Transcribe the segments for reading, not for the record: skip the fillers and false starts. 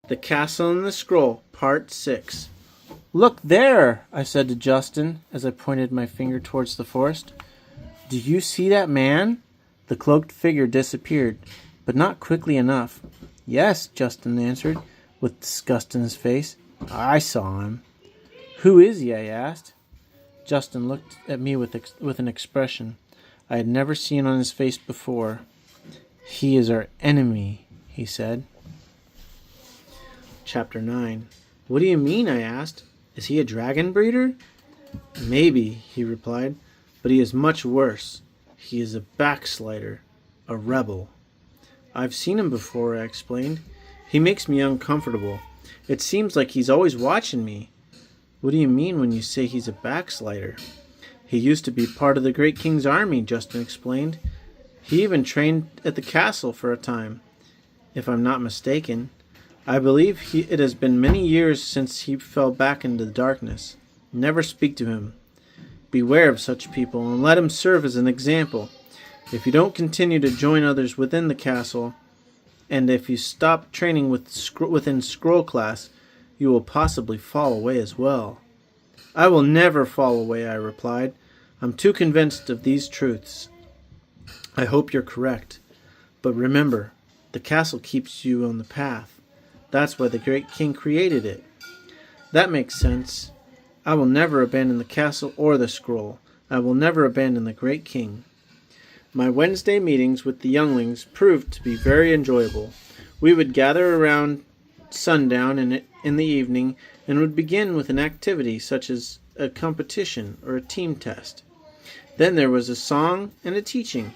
The Castle and the Scroll, Part 6. "Look there," I said to Justin as I pointed my finger towards the forest. "Do you see that man?" The cloaked figure disappeared, but not quickly enough. "Yes," Justin answered, with disgust in his face. "I saw him." "Who is he?" I asked. Justin looked at me with an expression I had never seen on his face before. "He is our enemy," he said. Chapter 9. "What do you mean?" I asked. "Is he a dragon breeder?" "Maybe," he replied, "but he is much worse. He is a backslider, a rebel." "I've seen him before," I explained. "He makes me uncomfortable. It seems like he's always watching me." "What do you mean when you say he's a backslider?" "He used to be part of the Great King's army," Justin explained. "He even trained at the castle for a time, if I'm not mistaken. I believe it has been many years since he fell back into the darkness. Never speak to him. Beware of such people, and let him serve as an example. If you don't continue to join others within the castle, and if you stop training within scroll class, you will possibly fall away as well." "I will never fall away," I replied. "I'm too convinced of these truths." "I hope you're correct. But remember, the castle keeps you on the path. That's why the Great King created it." "That makes sense. I will never abandon the castle or the scroll. I will never abandon the Great King." My Wednesday meetings with the younglings proved to be very enjoyable. We would gather around sundown in the evening and would begin with an activity such as a competition or a team test. Then there was a song and a teaching.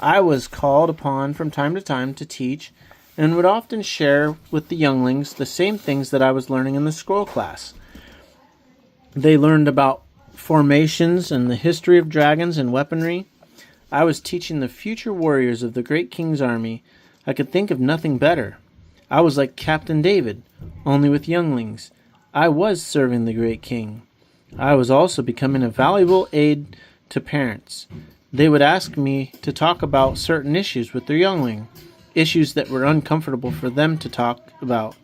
I was called upon from time to time to teach and would often share with the younglings the same things that I was learning in the scroll class. They learned about formations and the history of dragons and weaponry. I was teaching the future warriors of the Great King's army. I could think of nothing better. I was like Captain David, only with younglings. I was serving the Great King. I was also becoming a valuable aid to parents. They would ask me to talk about certain issues with their youngling, issues that were uncomfortable for them to talk about.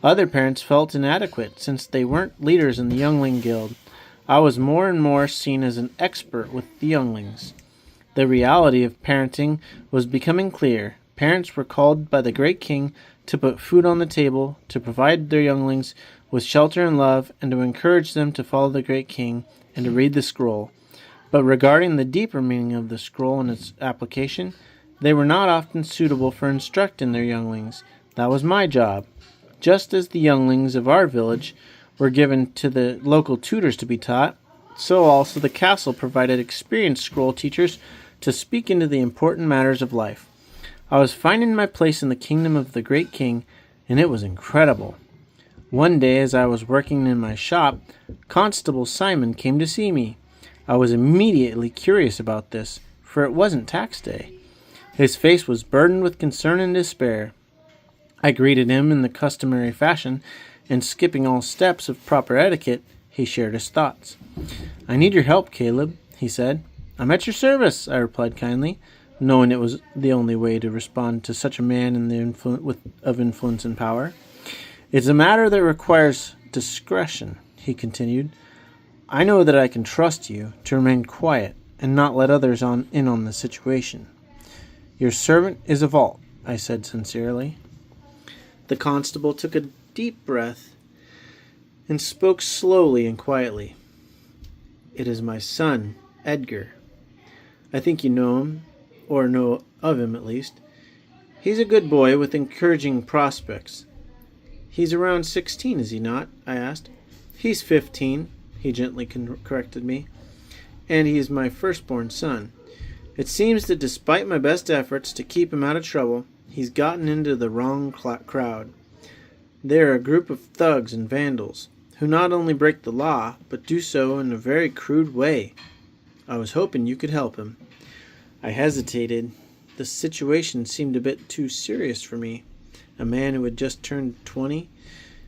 Other parents felt inadequate since they weren't leaders in the youngling guild. I was more and more seen as an expert with the younglings. The reality of parenting was becoming clear. Parents were called by the Great King to put food on the table, to provide their younglings with shelter and love, and to encourage them to follow the Great King and to read the scroll. But regarding the deeper meaning of the scroll and its application, they were not often suitable for instructing their younglings. That was my job. Just as the younglings of our village were given to the local tutors to be taught, so also the castle provided experienced scroll teachers to speak into the important matters of life. I was finding my place in the kingdom of the Great King, and it was incredible. One day, as I was working in my shop, Constable Simon came to see me. I was immediately curious about this, for it wasn't tax day. His face was burdened with concern and despair. I greeted him in the customary fashion, and skipping all steps of proper etiquette, he shared his thoughts. "I need your help, Caleb," he said. "I'm at your service," I replied kindly, knowing it was the only way to respond to such a man in the of influence and power. "It's a matter that requires discretion," he continued. "I know that I can trust you to remain quiet and not let others in on the situation." "Your servant is a vault," I said sincerely. The constable took a deep breath and spoke slowly and quietly. "It is my son, Edgar. I think you know him, or know of him at least. He's a good boy with encouraging prospects." "He's around 16, is he not?" I asked. "He's 15, he gently corrected me. "And he is my firstborn son. It seems that despite my best efforts to keep him out of trouble, he's gotten into the wrong crowd. They're a group of thugs and vandals, who not only break the law, but do so in a very crude way. I was hoping you could help him." I hesitated. The situation seemed a bit too serious for me. A man who had just turned 20,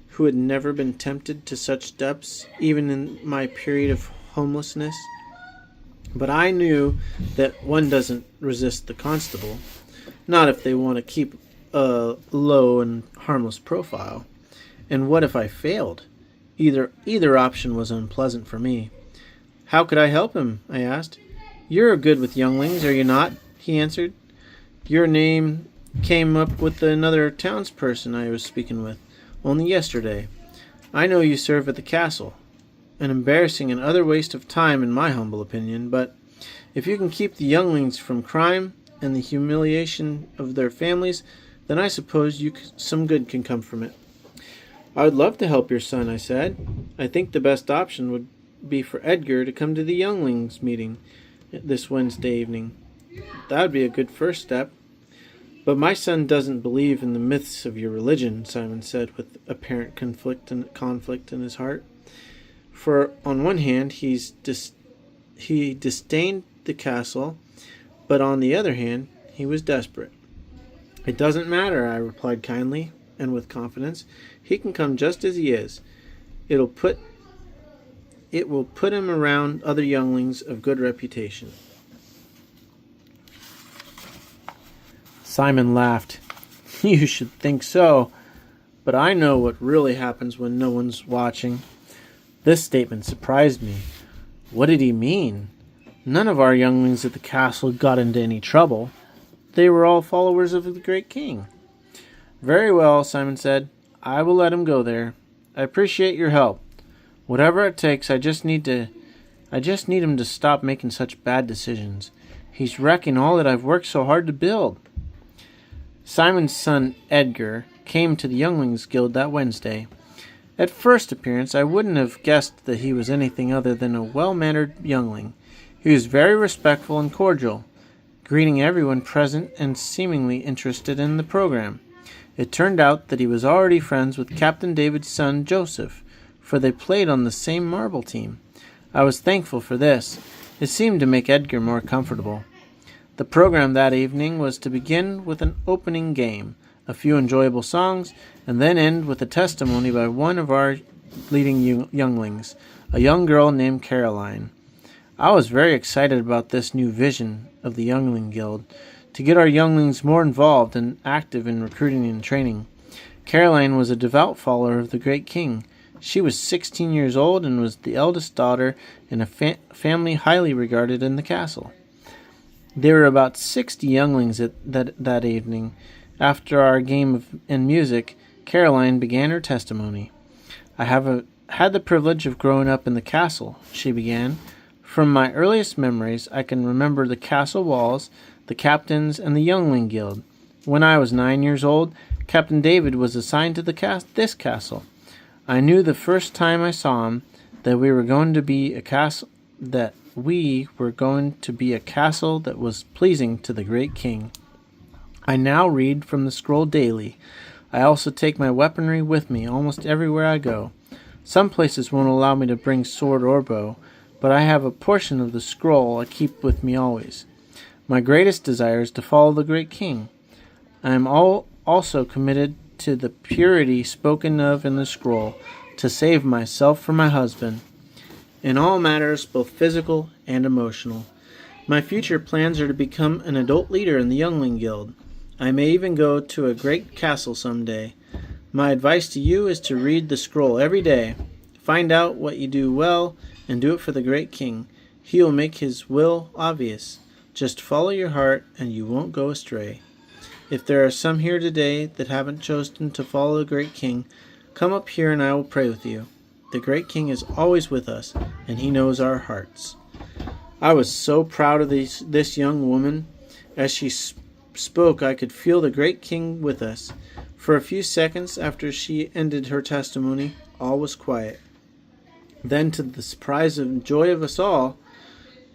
who had never been tempted to such depths, even in my period of homelessness. But I knew that one doesn't resist the constable, not if they want to keep a low and harmless profile. And what if I failed? Either option was unpleasant for me. How could I help him? I asked. You're good with younglings, are you not? He answered. Your name came up with another townsperson I was speaking with, only yesterday. I know you serve at the castle. An embarrassing and utter waste of time in my humble opinion, but if you can keep the younglings from crime and the humiliation of their families, then I suppose some good can come from it. I would love to help your son, I said. I think the best option would be for Edgar to come to the younglings meeting this Wednesday evening. That would be a good first step. But my son doesn't believe in the myths of your religion, Simon said with apparent conflict in his heart. For on one hand, he disdained the castle, but on the other hand, he was desperate. It doesn't matter, I replied kindly and with confidence. He can come just as he is. It will put him around other younglings of good reputation. Simon laughed. You should think so, but I know what really happens when no one's watching. This statement surprised me. What did he mean? None of our younglings at the castle got into any trouble. They were all followers of the great king. Very well, Simon said. I will let him go there. I appreciate your help. Whatever it takes, I just need him to stop making such bad decisions. He's wrecking all that I've worked so hard to build. Simon's son Edgar came to the Younglings Guild that Wednesday. At first appearance, I wouldn't have guessed that he was anything other than a well-mannered youngling. He was very respectful and cordial, greeting everyone present and seemingly interested in the program. It turned out that he was already friends with Captain David's son Joseph, for they played on the same marble team. I was thankful for this. It seemed to make Edgar more comfortable. The program that evening was to begin with an opening game, a few enjoyable songs, and then end with a testimony by one of our leading younglings, a young girl named Caroline. I was very excited about this new vision of the Youngling Guild, to get our younglings more involved and active in recruiting and training. Caroline was a devout follower of the great king. She was 16 years old and was the eldest daughter in a family highly regarded in the castle. There were about 60 younglings that evening. After our game in music, Caroline began her testimony. I have had the privilege of growing up in the castle, she began. From my earliest memories, I can remember the castle walls, the captains, and the Youngling Guild. When I was 9 years old, Captain David was assigned to this castle. I knew the first time I saw him that we were going to be a castle that was pleasing to the great king. I now read from the scroll daily. I also take my weaponry with me almost everywhere I go. Some places won't allow me to bring sword or bow, but I have a portion of the scroll I keep with me always. My greatest desire is to follow the great king. I am also committed to the purity spoken of in the scroll, to save myself for my husband, in all matters both physical and emotional. My future plans are to become an adult leader in the Youngling Guild. I may even go to a great castle someday. My advice to you is to read the scroll every day. Find out what you do well and do it for the great king. He will make his will obvious. Just follow your heart and you won't go astray. If there are some here today that haven't chosen to follow the great king, come up here and I will pray with you. The great king is always with us, and he knows our hearts. I was so proud of this young woman. As she spoke, I could feel the great king with us. For a few seconds after she ended her testimony, all was quiet. Then, to the surprise and joy of us all,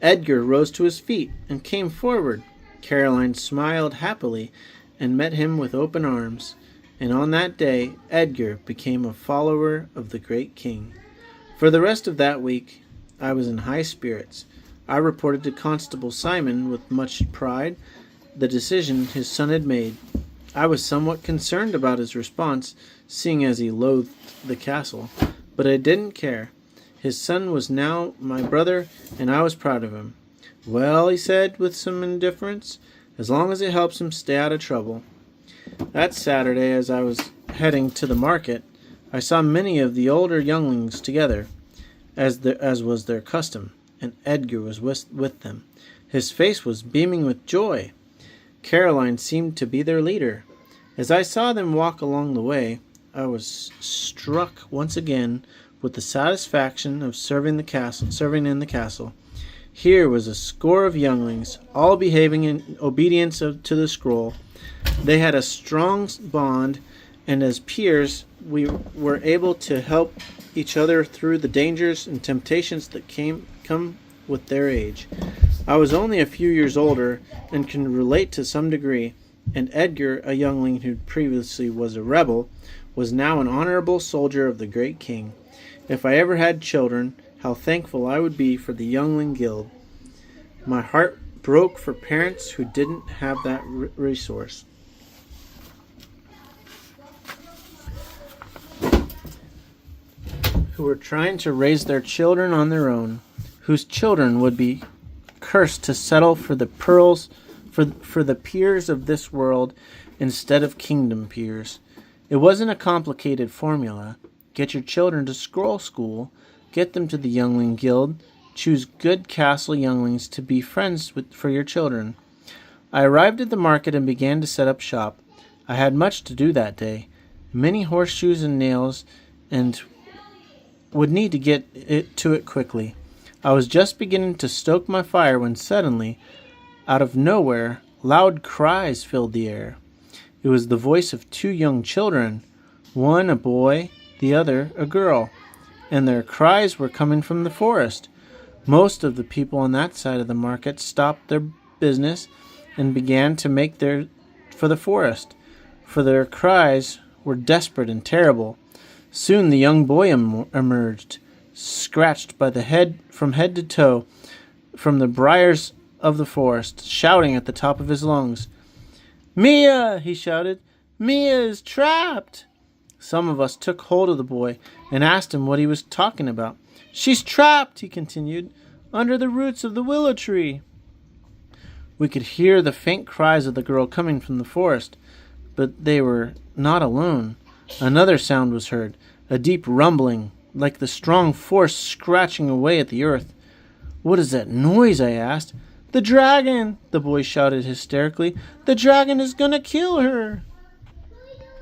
Edgar rose to his feet and came forward. Caroline smiled happily and met him with open arms. And on that day, Edgar became a follower of the great king. For the rest of that week, I was in high spirits. I reported to Constable Simon with much pride the decision his son had made. I was somewhat concerned about his response, seeing as he loathed the castle, but I didn't care. His son was now my brother, and I was proud of him. Well, he said with some indifference, as long as it helps him stay out of trouble. That Saturday, as I was heading to the market, I saw many of the older younglings together, as was their custom, and Edgar was with them. His face was beaming with joy. Caroline seemed to be their leader. As I saw them walk along the way, I was struck once again with the satisfaction of serving in the castle. Here was a score of younglings, all behaving in obedience to the scroll. They had a strong bond, and as peers, we were able to help each other through the dangers and temptations that come with their age. I was only a few years older and can relate to some degree, and Edgar, a youngling who previously was a rebel, was now an honorable soldier of the great king. If I ever had children, how thankful I would be for the Youngling Guild. My heart broke for parents who didn't have that resource. Who were trying to raise their children on their own, whose children would be cursed to settle for the pearls for the peers of this world instead of kingdom peers. It wasn't a complicated formula. Get your children to scroll school, get them to the Youngling Guild, choose good castle younglings to be friends with for your children. I arrived at the market and began to set up shop. I had much to do that day, many horseshoes and nails, and would need to get to it quickly. I was just beginning to stoke my fire when suddenly, out of nowhere, loud cries filled the air. It was the voice of two young children, one a boy, the other a girl, and their cries were coming from the forest. Most of the people on that side of the market stopped their business and began to make for the forest, for their cries were desperate and terrible. Soon the young boy emerged, scratched by the head from head to toe, from the briars of the forest, shouting at the top of his lungs. "Mia!" he shouted. "Mia is trapped!" Some of us took hold of the boy and asked him what he was talking about. "She's trapped," he continued, "under the roots of the willow tree." We could hear the faint cries of the girl coming from the forest, but they were not alone. Another sound was heard, a deep rumbling, like the strong force scratching away at the earth. "What is that noise?" I asked. "The dragon!" the boy shouted hysterically. "The dragon is going to kill her!"